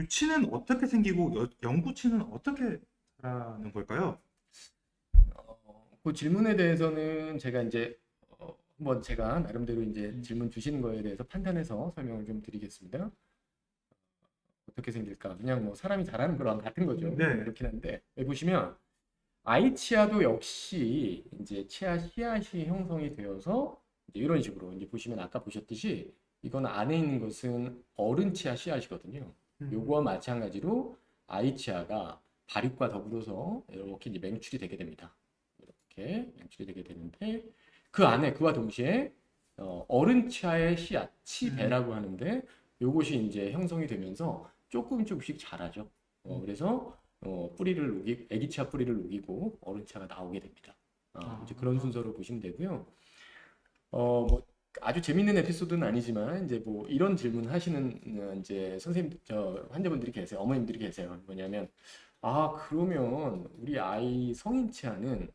유치는 어떻게 생기고 영구치는 어떻게 자라는 걸까요? 그 질문에 대해서는 제가 이제 한번 제가 나름대로 이제 질문 주시는 거에 대해서 판단해서 설명을 좀 드리겠습니다. 어떻게 생길까? 그냥 뭐 사람이 자라는 거랑 같은 거죠. 네. 그렇긴 한데 여기 보시면 아이 치아도 역시 이제 치아 씨앗이 형성이 되어서 이제 이런 식으로 이제 보시면 아까 보셨듯이 이건 안에 있는 것은 어른 치아 씨앗이거든요. 요거와 마찬가지로 아이 치아가 발육과 더불어서 이렇게 이제 맹출이 되게 됩니다. 이렇게 맹출이 되게 되는데 그 안에 그와 동시에 어른 치아의 씨앗, 치배라고 하는데 요것이 이제 형성이 되면서 조금씩 자라죠. 그래서 뿌리를 아기 치아 뿌리를 녹이고 어른 치아가 나오게 됩니다. 이제 그런 순서로 보시면 되고요. 뭐 아주 재밌는 에피소드는 아니지만 이제 뭐 이런 질문 하시는 이제 선생님 환자분들이 계세요. 어머님들이 계세요. 뭐냐면 그러면 우리 아이 성인 치아는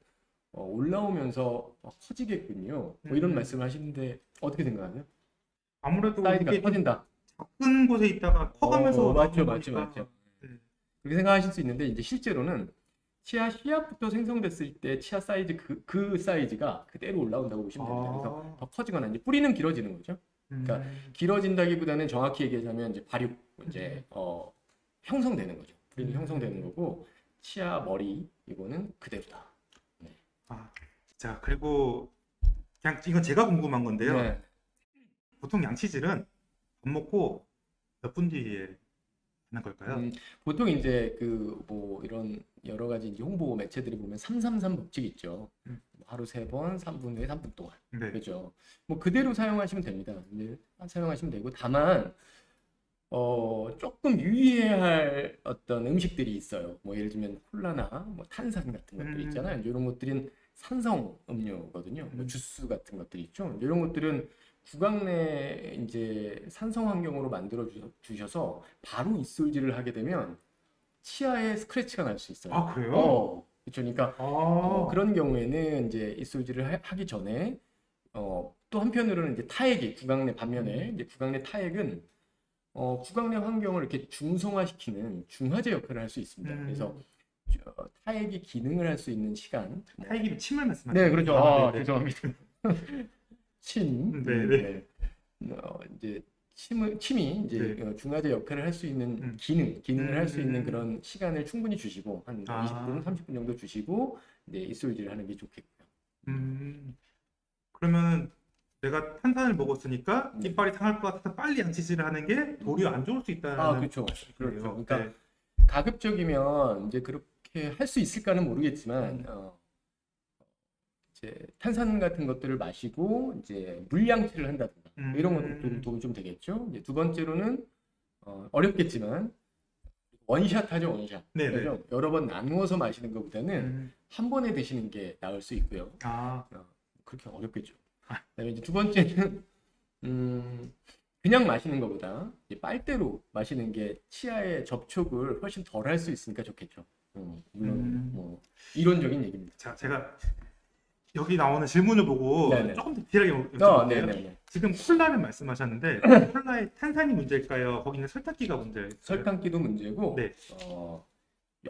올라오면서 커지겠군요. 뭐 이런 말씀을 하시는데 어떻게 생각하세요? 아무래도 사이즈가 이게 좀 커진다. 작은 곳에 있다가 커가면서 맞죠, 나오는 맞죠, 거니까. 맞죠. 네. 그렇게 생각하실 수 있는데 이제 실제로는 치아 씨앗부터 생성됐을 때 치아 사이즈 그 사이즈가 그대로 올라온다고 보시면 됩니다. 그래서 더 커지거나 이제 뿌리는 길어지는 거죠. 그러니까 길어진다기보다는 정확히 얘기하자면 이제 발육 이제 형성되는 거죠. 뿌리는 형성되는 거고 치아 머리 이거는 그대로다. 네. 자, 그리고 그냥 이건 제가 궁금한 건데요. 네. 보통 양치질은 밥 먹고 몇 분 뒤에 하는 걸까요? 보통 이제 그 뭐 이런 여러 가지 이제 홍보 매체들이 보면 333 법칙 있죠. 하루 3번, 3분 후에 3분 동안. 네. 그죠? 뭐 그대로 사용하시면 됩니다. 이제 사용하시면 되고 다만 조금 유의해야 할 어떤 음식들이 있어요. 뭐 예를 들면 콜라나 뭐 탄산 같은 것들 있잖아요. 이런 것들은 산성 음료거든요. 뭐 주스 같은 것들이 있죠. 이런 것들은 구강 내 이제 산성 환경으로 만들어 주셔서 바로 입술질을 하게 되면 치아에 스크래치가 날 수 있어요. 그래요? 그렇죠. 그러니까 그런 경우에는 이제 입술질을 하기 전에 또 한편으로는 이제 타액이 구강 내 반면에 이제 구강 내 타액은 구강 내 환경을 이렇게 중성화시키는 중화제 역할을 할 수 있습니다. 그래서 타액이 기능을 할 수 있는 시간. 타액이 침을 말씀하시는 네, 그렇죠. 거죠? 네네. 죄송합니다. 침, 네네. 이제 침이 이제 네. 중화제 역할을 할 수 있는 기능을 할 수 있는 그런 시간을 충분히 주시고 한 20분, 30분 정도 주시고 이제 입술질을 하는 게 좋겠고요. 그러면 내가 탄산을 먹었으니까 이빨이 상할 것 같아서 빨리 양치질을 하는 게 도리어 안 좋을 수 있다는 그렇죠. 거예요. 그러니까 네. 가급적이면 이제 그렇게 할 수 있을까는 모르겠지만 이제 탄산 같은 것들을 마시고 이제 물양치를 한다든가 이런 것도 도움이 좀 되겠죠. 이제 두 번째로는 어렵겠지만 원샷 하죠, 원샷. 네네. 그래서 여러 번 나누어서 마시는 것보다는 한 번에 드시는 게 나을 수 있고요. 그렇게 어렵겠죠. 그다음에 이제 두 번째는 그냥 마시는 것보다 이제 빨대로 마시는 게 치아의 접촉을 훨씬 덜 할 수 있으니까 좋겠죠. 물론 뭐 이론적인 얘기입니다. 자, 제가 여기 나오는 질문을 보고 네네. 조금 디테일하게 여쭤볼게요. 네네네. 지금 콜라를 말씀하셨는데 콜라의 탄산이 문제일까요? 거기는 설탕기가 문제일까요? 설탕기도 문제고, 네.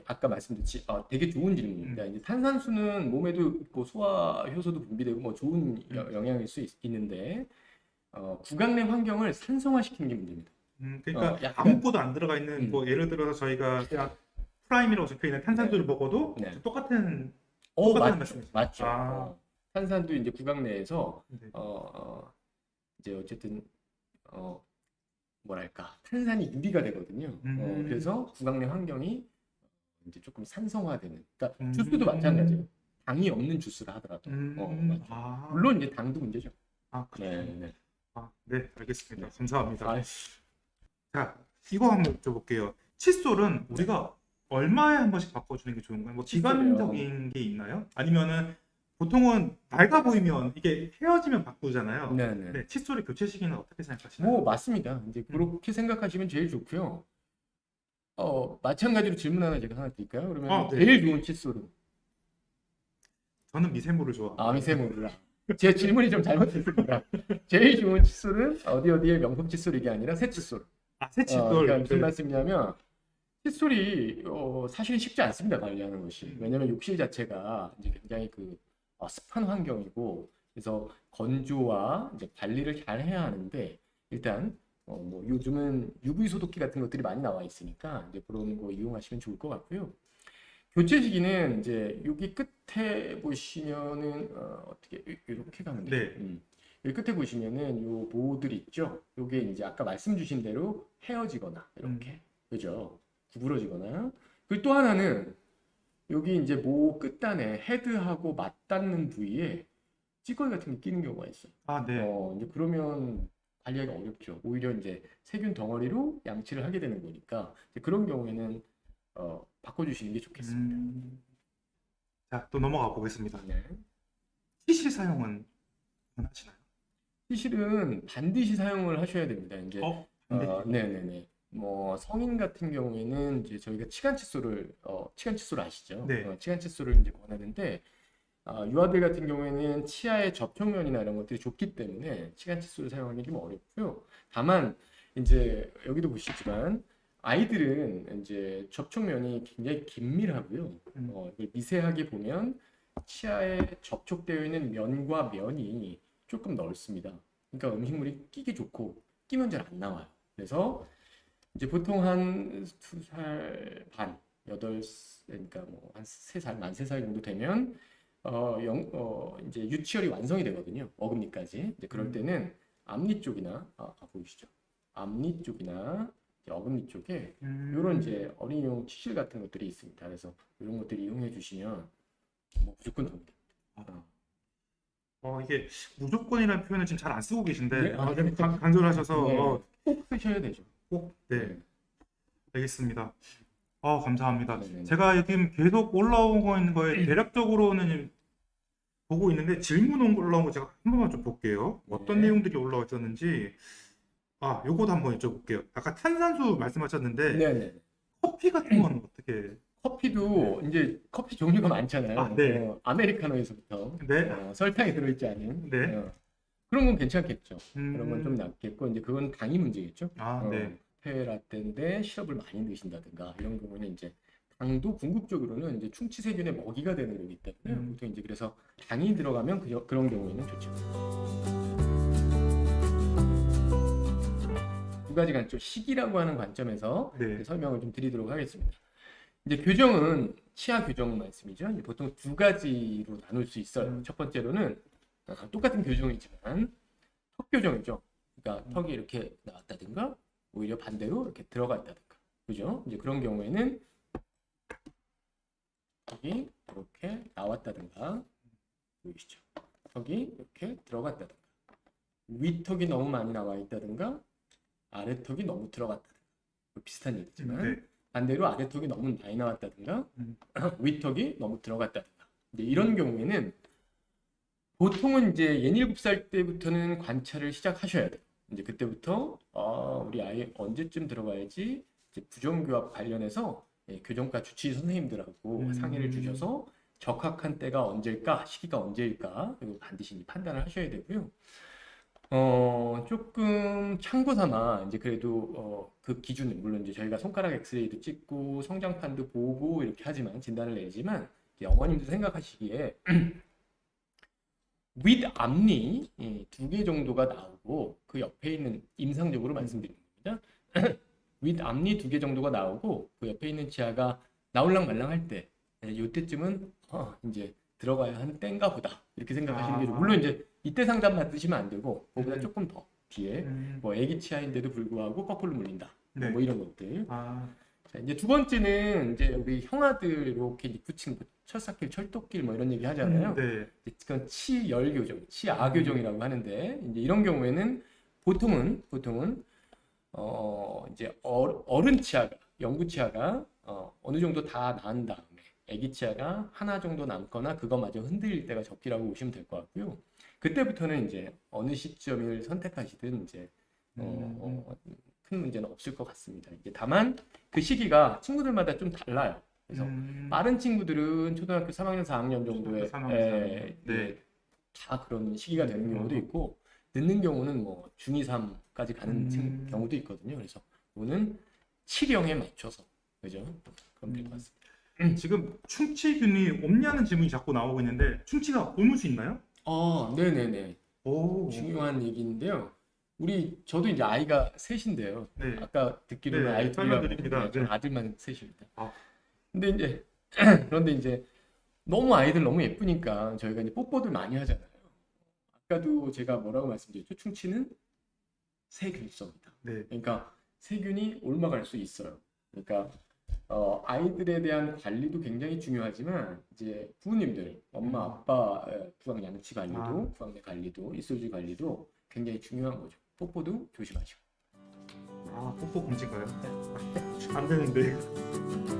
아까 말씀드렸지, 되게 좋은 질문입니다. 이제 탄산수는 몸에도 있고 소화 효소도 분비되고 뭐 좋은 영향일 수 있는데 구강 내 환경을 산성화시키는 게 문제입니다. 그러니까 약간- 아무것도 안 들어가 있는 뭐 예를 들어서 저희가 그냥 프라임이라고 적혀 있는 탄산수를 먹어도 네. 똑같은 맞죠, 말씀이시죠? 맞죠. 탄산도 이제 구강 내에서 네. 이제 어쨌든 뭐랄까 탄산이 유리가 되거든요. 그래서 구강 내 환경이 이제 조금 산성화되는. 그러니까 주스도 마찬가지예요. 당이 없는 주스라 하더라도. 맞죠. 물론 이제 당도 문제죠. 그렇군요. 네. 네, 알겠습니다. 감사합니다. 아, 자, 이거 한번 여쭤볼게요. 칫솔은 우리가 얼마에 한 번씩 바꿔주는 게 좋은가요? 뭐 기간적인 게 있나요? 아니면은 보통은 낡아 보이면 이게 헤어지면 바꾸잖아요. 네네. 네, 칫솔의 교체 시기는 어떻게 생각하시나요? 뭐 맞습니다. 이제 그렇게 생각하시면 제일 좋고요. 마찬가지로 질문 하나 제가 하나 드릴까요? 그러면 네. 제일 좋은 칫솔은? 저는 미세모를 좋아합니다. 미세모르라. 제 질문이 좀 잘못됐습니다. 제일 좋은 칫솔은 어디의 명품 칫솔 이게 아니라 새 칫솔. 새 칫솔. 그러니까 무슨 네. 말씀이냐면 칫솔이 사실 쉽지 않습니다, 관리하는 것이. 왜냐면 욕실 자체가 이제 굉장히 습한 환경이고, 그래서 건조와 이제 관리를 잘 해야 하는데, 일단 뭐 요즘은 UV 소독기 같은 것들이 많이 나와 있으니까 이제 그런 거 이용하시면 좋을 것 같고요. 교체 시기는 이제 여기 끝에 보시면은 어떻게 이렇게 가면 되죠. 네. 여기 끝에 보시면은 요 모들 있죠. 요게 이제 아까 말씀 주신 대로 헤어지거나 이렇게, 그죠? 구부러지거나. 그리고 또 하나는 여기 이제 모 끝단에 헤드하고 맞닿는 부위에 찌꺼기 같은 게 끼는 경우가 있어요. 아, 네. 이제 그러면 관리하기 어렵죠. 오히려 이제 세균 덩어리로 양치를 하게 되는 거니까 이제 그런 경우에는 바꿔주시는 게 좋겠습니다. 자, 또 넘어가 보겠습니다. 네. 티실 사용은 하시나요? 티실은 반드시 사용을 하셔야 됩니다. 이제 네. 네네네. 뭐 성인 같은 경우에는 이제 저희가 치간 칫솔 아시죠? 네. 치간 칫솔을 이제 권하는데 유아들 같은 경우에는 치아의 접촉면이나 이런 것들이 좁기 때문에 치간 칫솔을 사용하기 좀 어렵고요. 다만 이제 여기도 보시지만 아이들은 이제 접촉면이 굉장히 긴밀하고요. 이걸 미세하게 보면 치아에 접촉되어 있는 면과 면이 조금 넓습니다. 그러니까 음식물이 끼기 좋고 끼면 잘 안 나와요. 그래서 이제 보통 한 2살 반, 그러니까 뭐 한 3살, 만 3살 정도 되면 이제 유치열이 완성이 되거든요. 어금니까지. 이제 그럴 때는 앞니 쪽이나 보이시죠? 앞니 쪽이나 이제 어금니 쪽에 이런 이제 어린이용 치실 같은 것들이 있습니다. 그래서 이런 것들 이용해 주시면 뭐 무조건 도움이 됩니다. 이게 무조건이라는 표현을 지금 잘 안 쓰고 계신데 네, 좀 강조를 하셔서 네, 꼭 쓰셔야 되죠. 꼭 네, 네. 알겠습니다. 감사합니다. 네네네. 제가 지금 계속 올라오고 있는 거에 대략적으로는 보고 있는데 질문 올라온 거 제가 한 번만 좀 볼게요. 어떤 네. 내용들이 올라와 있었는지 요것도 한번 여쭤볼게요. 아까 탄산수 말씀하셨는데 네네. 커피 같은 건 어떻게? 커피도 이제 커피 종류가 많잖아요. 네. 아메리카노에서부터 네. 설탕이 들어있지 않은 네. 그런 건 괜찮겠죠. 그런 건 좀 음. 낫겠고 이제 그건 당이 문제겠죠. 네. 페라떼인데 시럽을 많이 넣으신다든가 이런 경우는 이제 당도 궁극적으로는 이제 충치세균의 먹이가 되는 거기 때문에 보통 이제 그래서 당이 들어가면 그런 경우에는 좋죠. 두 가지 관점, 시기라고 하는 관점에서 네. 설명을 좀 드리도록 하겠습니다. 이제 교정은 치아 교정 말씀이죠. 이제 보통 두 가지로 나눌 수 있어요. 첫 번째로는 똑같은 교정이지만 턱 교정이죠. 그러니까 턱이 이렇게 나왔다든가 오히려 반대로 이렇게 들어갔다든가, 그죠? 이제 그런 경우에는 턱이 이렇게 나왔다든가, 보이시죠? 턱이 이렇게 들어갔다든가, 윗턱이 너무 많이 나와 있다든가, 아래턱이 너무 들어갔다든가, 비슷한 얘기지만 네. 반대로 아래턱이 너무 많이 나왔다든가, 윗턱이 너무 들어갔다든가, 이제 이런 경우에는 보통은 이제 7살 때부터는 관찰을 시작하셔야 돼요. 이제 그때부터 우리 아이 언제쯤 들어가야지 이제 부정교합 관련해서 교정과 주치의 선생님들하고 상의를 주셔서 적합한 때가 언제일까, 시기가 언제일까 이거 반드시 판단을 하셔야 되고요. 조금 참고 삼아 이제 그래도 그 기준은 물론 이제 저희가 손가락 엑스레이도 찍고 성장판도 보고 이렇게 하지만 진단을 내지만 이제 어머님도 생각하시기에 윗 앞니 2개 정도가 나오고 그 옆에 있는 임상적으로 말씀드립니다. 윗 앞니 2개 정도가 나오고 그 옆에 있는 치아가 나올랑 말랑 할 때 이때쯤은 이제 들어가야 하는 때인가 보다 이렇게 생각하시는 게 좋고, 물론 이제 이때 상담 받으시면 안 되고 그보다 조금 더 뒤에 뭐 애기 치아인데도 불구하고 거꾸로 물린다 네. 뭐 이런 것들. 자, 이제 두 번째는 이제 우리 형아들 이렇게 붙인 철사길, 철도길 뭐 이런 얘기 하잖아요. 네. 그건 치열 교정, 치아 교정이라고 하는데 이제 이런 경우에는 보통은 이제 어른 치아가, 영구 치아가 어느 정도 다 나은 다음에 아기 치아가 하나 정도 남거나 그거마저 흔들릴 때가 적기라고 보시면 될 것 같고요. 그때부터는 이제 어느 시점을 선택하시든 이제 큰 문제는 없을 것 같습니다. 이제 다만 그 시기가 친구들마다 좀 달라요. 그래서 빠른 친구들은 초등학교 3학년, 4학년 정도에 3학년. 네. 다 그런 시기가 되는 경우도 있고 늦는 경우는 뭐 중2, 3까지 가는 경우도 있거든요. 그래서 또는 치령에 맞춰서 그죠? 그럼 될 것 같습니다. 지금 충치균이 없냐는 질문이 자꾸 나오고 있는데 충치가 옮을 수 있나요? 네네네. 오, 중요한 얘기인데요. 저도 이제 아이가 셋인데요. 네. 아까 듣기로는 네, 아이들이라고 설명드립니다. 했는데 저는 네. 아들만 셋입니다. 아. 근데 이제 그런데 이제 너무 아이들 너무 예쁘니까 저희가 이제 뽀뽀들 많이 하잖아요. 아까도 제가 뭐라고 말씀드렸죠? 충치는 세균성이다. 네. 그러니까 세균이 옮아갈 수 있어요. 그러니까 아이들에 대한 관리도 굉장히 중요하지만 이제 부모님들, 엄마, 아빠 구강 양치 관리도, 구강 내 관리도, 이소지 관리도 굉장히 중요한 거죠. 뽀뽀도 조심하시고. 뽀뽀 금지인가요? 안 되는데.